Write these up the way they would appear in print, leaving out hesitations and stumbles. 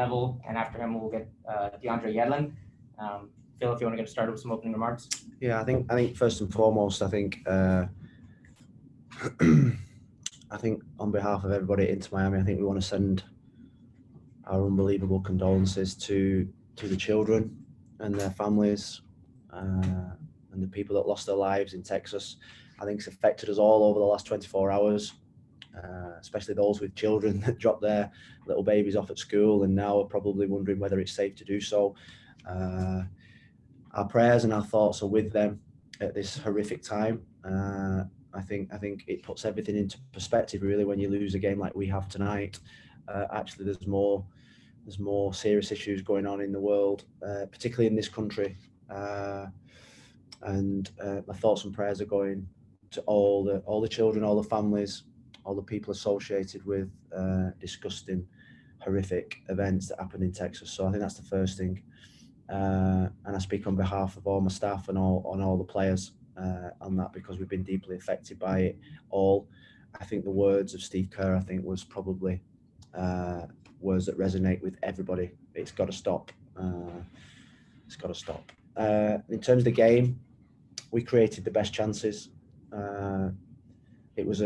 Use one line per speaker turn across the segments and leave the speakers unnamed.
Neville, and after him we'll get DeAndre Yedlin. Phil, if you want to get started with some opening remarks.
Yeah, I think first and foremost, I think on behalf of everybody at Inter Miami, I think we want to send our unbelievable condolences to the children and their families and the people that lost their lives in Texas. I think it's affected us all over the last 24 hours, especially those with children that dropped their little babies off at school and now are probably wondering whether it's safe to do so. Our prayers and our thoughts are with them at this horrific time. I think it puts everything into perspective, really, when you lose a game like we have tonight. Actually, there's more serious issues going on in the world, particularly in this country. And my thoughts and prayers are going to all the children, all the families, all the people associated with disgusting, horrific events that happened in Texas. So I think that's the first thing. And I speak on behalf of all my staff and all the players on that, because we've been deeply affected by it all. I think the words of Steve Kerr, was probably words that resonate with everybody. It's got to stop. It's got to stop. In terms of the game, we created the best chances. It was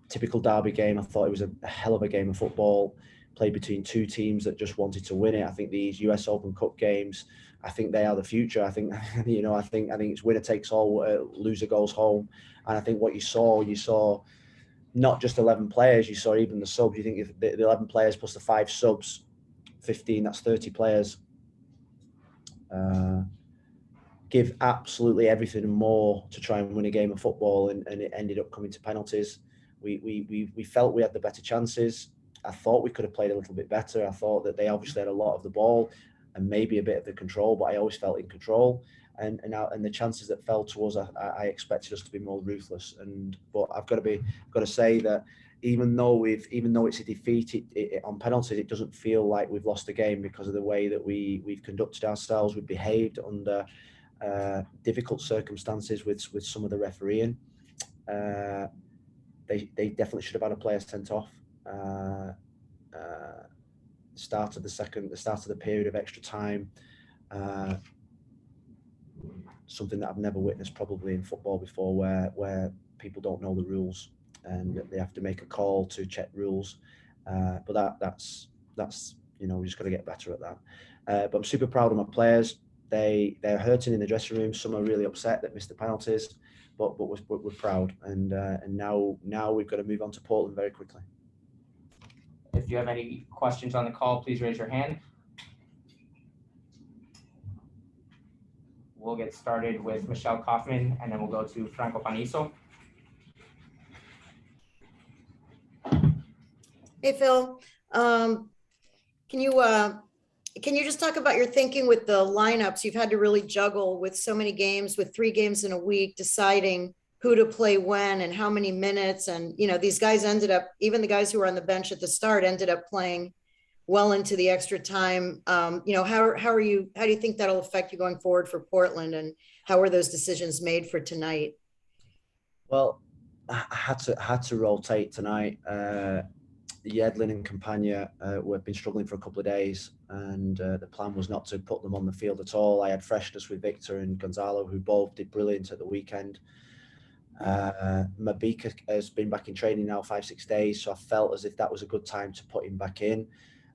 typical derby game. I thought it was a hell of a game of football, played between two teams that just wanted to win it. I think these US Open Cup games, I think they are the future. I think it's winner takes all, loser goes home. And I think what you saw not just 11 players, you saw even the subs. You think if the 11 players plus the 5 subs, 15, that's 30 players. Give absolutely everything and more to try and win a game of football, and it ended up coming to penalties. We felt we had the better chances. I thought we could have played a little bit better. I thought that they obviously had a lot of the ball and maybe a bit of the control, but I always felt in control. And the chances that fell to us, I expected us to be more ruthless. But I've got to say that even though it's a defeat on penalties, it doesn't feel like we've lost the game because of the way that we've conducted ourselves. We've behaved under difficult circumstances with some of the refereeing. They definitely should have had a player sent off. Start of the period of extra time. Something that I've never witnessed probably in football before, where people don't know the rules and they have to make a call to check rules. But that's we just got to get better at that. But I'm super proud of my players. They're hurting in the dressing room. Some are really upset that missed the penalties, but we're proud. And now we've got to move on to Portland very quickly.
If you have any questions on the call, please raise your hand. We'll get started with Michelle Kaufman, and then we'll go to Franco Panizo.
Hey, Phil. Can you just talk about your thinking with the lineups? You've had to really juggle with so many games, with 3 games in a week, deciding who to play when and how many minutes. And, these guys ended up, even the guys who were on the bench at the start ended up playing well into the extra time. How do you think that'll affect you going forward for Portland, and how were those decisions made for tonight?
Well, I had to rotate tonight. Yedlin and Campagna have been struggling for a couple of days, and the plan was not to put them on the field at all. I had freshness with Victor and Gonzalo, who both did brilliant at the weekend. Mabika has been back in training now 5-6 days, so I felt as if that was a good time to put him back in.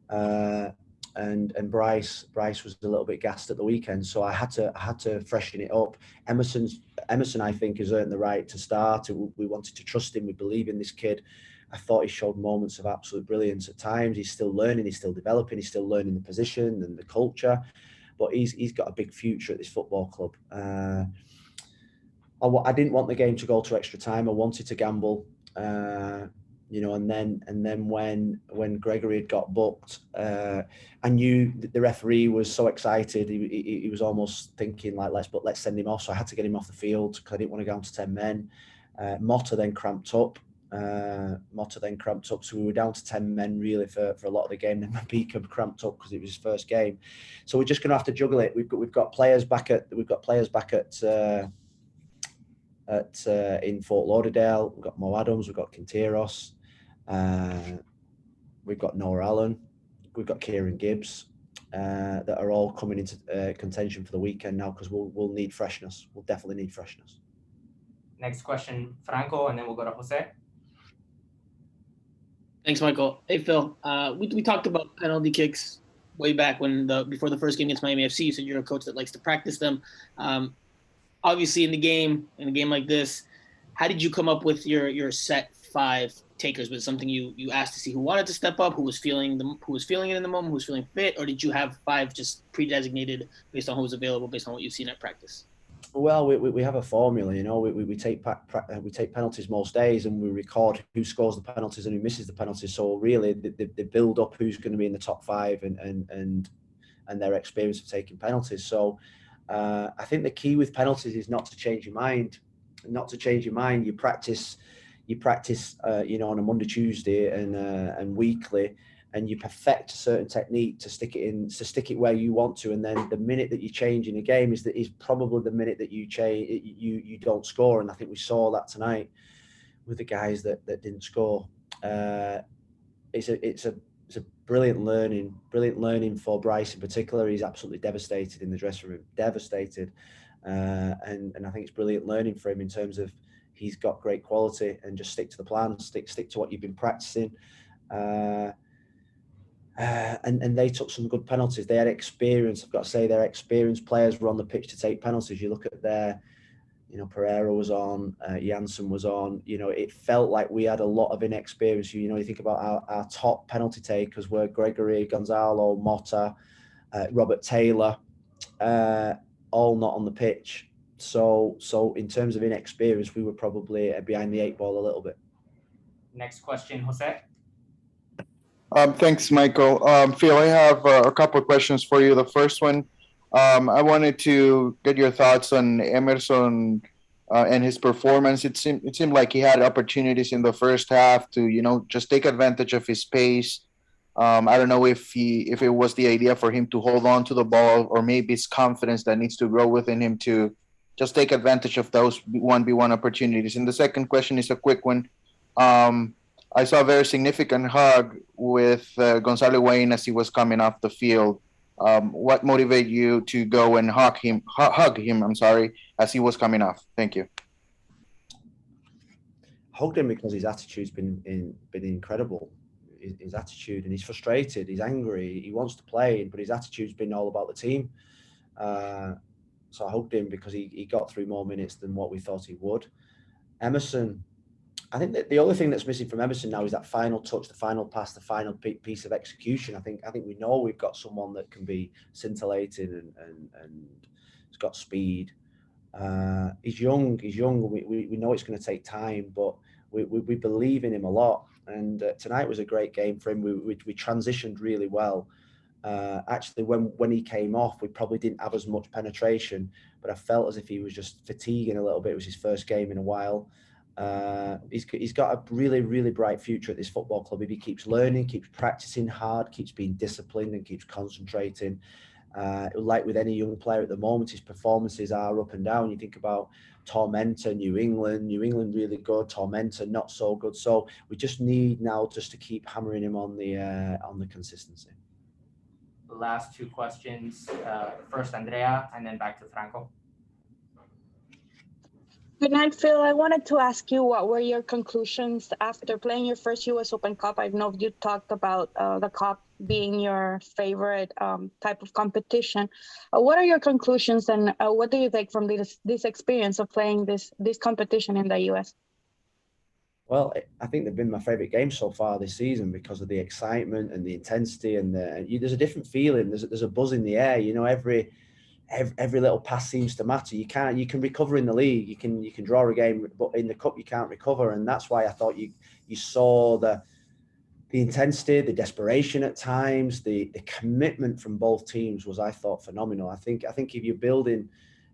And Bryce was a little bit gassed at the weekend, so I had to freshen it up. Emerson, I think, has earned the right to start. We wanted to trust him. We believe in this kid. I thought he showed moments of absolute brilliance at times. He's still learning, he's still developing, he's still learning the position and the culture, but he's got a big future at this football club. I didn't want the game to go to extra time. I wanted to gamble, and then when Gregory had got booked, I knew that the referee was so excited. He was almost thinking like, let's send him off. So I had to get him off the field because I didn't want to go down to 10 men. Motta then cramped up. So we were down to 10 men really for a lot of the game. Then Mabika cramped up because it was his first game. So we're just going to have to juggle it. We've got players back at in Fort Lauderdale. We've got Mo Adams, we've got Quinteros, we've got Noah Allen, Kieran Gibbs that are all coming into contention for the weekend now, because we'll need freshness. We'll definitely need freshness.
Next question, Franco, and then we'll go to Jose.
Thanks, Michael. Hey, Phil. We talked about penalty kicks way back before the first game against Miami FC. You said you're a coach that likes to practice them. Obviously, in a game like this, how did you come up with your set 5 takers? Was it something you asked to see who wanted to step up, who was feeling it in the moment, who was feeling fit, or did you have 5 just pre-designated based on who was available, based on what you've seen at practice?
Well, we have a formula, you know. We take penalties most days, and we record who scores the penalties and who misses the penalties. So really, they build up who's going to be in the top 5 and their experience of taking penalties. So I think the key with penalties is not to change your mind. You practice, you know, on a Monday, Tuesday, and weekly, and you perfect a certain technique to stick it where you want to. And then the minute that you change in a game is probably the minute that you don't score. And I think we saw that tonight with the guys that didn't score. It's a brilliant learning for Bryce in particular. He's absolutely devastated in the dressing room, devastated. And I think it's brilliant learning for him in terms of he's got great quality, and just stick to the plan, stick to what you've been practicing. And they took some good penalties. They had experience. I've got to say, their experienced players were on the pitch to take penalties. You look at you know, Pereira was on, Janssen was on. You know, it felt like we had a lot of inexperience. You know, you think about our top penalty takers were Gregory, Gonzalo, Motta, Robert Taylor, all not on the pitch. So in terms of inexperience, we were probably behind the 8 ball a little bit.
Next question, Jose.
Thanks, Michael. Phil, I have a couple of questions for you. The first one, I wanted to get your thoughts on Emerson and his performance. It seemed like he had opportunities in the first half to, you know, just take advantage of his pace. I don't know if it was the idea for him to hold on to the ball, or maybe it's confidence that needs to grow within him to just take advantage of those 1v1 opportunities. And the second question is a quick one. I saw a very significant hug with Gonzalo Higuain as he was coming off the field. What motivated you to go and hug him, as he was coming off? Thank you.
Hugged him because his attitude's been incredible. His attitude, and he's frustrated, he's angry, he wants to play, but his attitude's been all about the team. So I hugged him because he got through more minutes than what we thought he would. Emerson, I think that the only thing that's missing from Emerson now is that final touch, the final pass, the final piece of execution. I think we know we've got someone that can be scintillating and he's got speed. He's young. We know it's going to take time, but we believe in him a lot. And tonight was a great game for him. We transitioned really well. Actually, when he came off, we probably didn't have as much penetration, but I felt as if he was just fatiguing a little bit. It was his first game in a while. He's got a really, really bright future at this football club if he keeps learning, keeps practicing hard, keeps being disciplined, and keeps concentrating. Like with any young player at the moment, his performances are up and down. You think about Tormenta, New England really good, Tormenta not so good. So we just need now just to keep hammering him on the consistency.
The last 2 questions. First, Andrea, and then back to Franco.
Good night, Phil. I wanted to ask you, what were your conclusions after playing your first U.S. Open Cup? I know you talked about the Cup being your favorite type of competition. What are your conclusions, and what do you take from this experience of playing this competition in the U.S.?
Well, I think they've been my favourite games so far this season because of the excitement and the intensity, and there's a different feeling. There's a buzz in the air. You know, every little pass seems to matter. You can recover in the league. You can draw a game, but in the cup you can't recover. And that's why I thought you saw the intensity, the desperation at times, the commitment from both teams was, I thought, phenomenal. I think if you're building,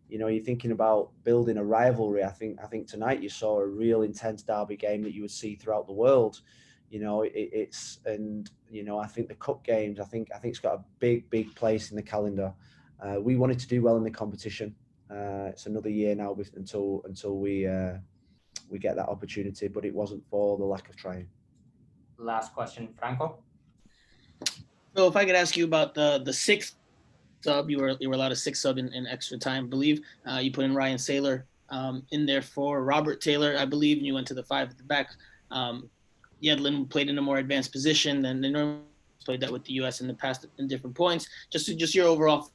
you know, you're thinking about building a rivalry. I think tonight you saw a real intense derby game that you would see throughout the world. You know, and you know, I think the cup games, I think it's got a big place in the calendar. We wanted to do well in the competition. It's another year now until we get that opportunity, but it wasn't for the lack of trying.
Last question, Franco.
So if I could ask you about the sixth sub, you were allowed a sixth sub in extra time, I believe. You put in Ryan Saylor in there for Robert Taylor, I believe, and you went to the 5 at the back. Yedlin played in a more advanced position than they normally played that with the U.S. in the past in different points. Just your overall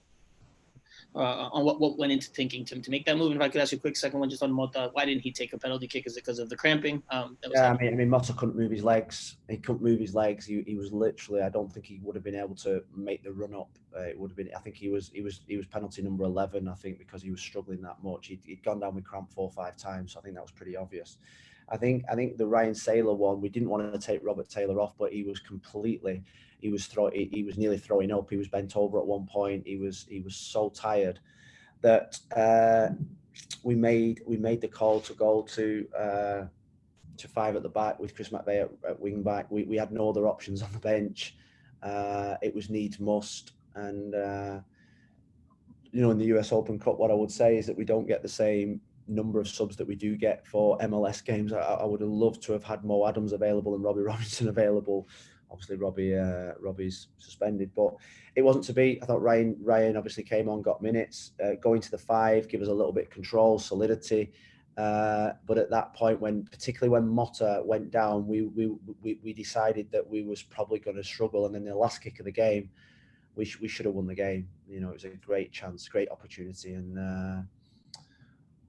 on what went into thinking to make that move. And if I could ask you a quick second one just on Mota, why didn't he take a penalty kick? Is it because of the cramping?
I mean, Mota couldn't move his legs. He couldn't move his legs. He was literally. I don't think he would have been able to make the run up. It would have been. I think he was penalty number 11. I think because he was struggling that much. He'd gone down with cramp 4 or 5 times. So I think that was pretty obvious. I think the Ryan Saylor one, we didn't want to take Robert Taylor off, but he was completely. He was nearly throwing up. He was bent over at one point. He was so tired that we made the call to go to 5 at the back with Chris McVeigh at wing back. We had no other options on the bench. It was needs must, and in the US Open Cup, what I would say is that we don't get the same number of subs that we do get for MLS games. I would have loved to have had Mo Adams available and Robbie Robinson available. Obviously, Robbie's suspended, but it wasn't to be. I thought Ryan obviously came on, got minutes, going to the 5, give us a little bit of control, solidity. But at that point, particularly when Mota went down, we decided that we was probably going to struggle. And then the last kick of the game, we should have won the game. It was a great chance, great opportunity, and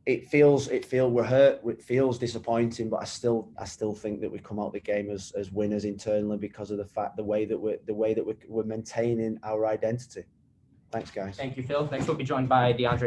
it feels we're hurt. It feels disappointing, but I still think that we come out the game as winners internally because of the way that we're maintaining our identity. Thanks, guys.
Thank you, Phil. Next we'll be joined by DeAndre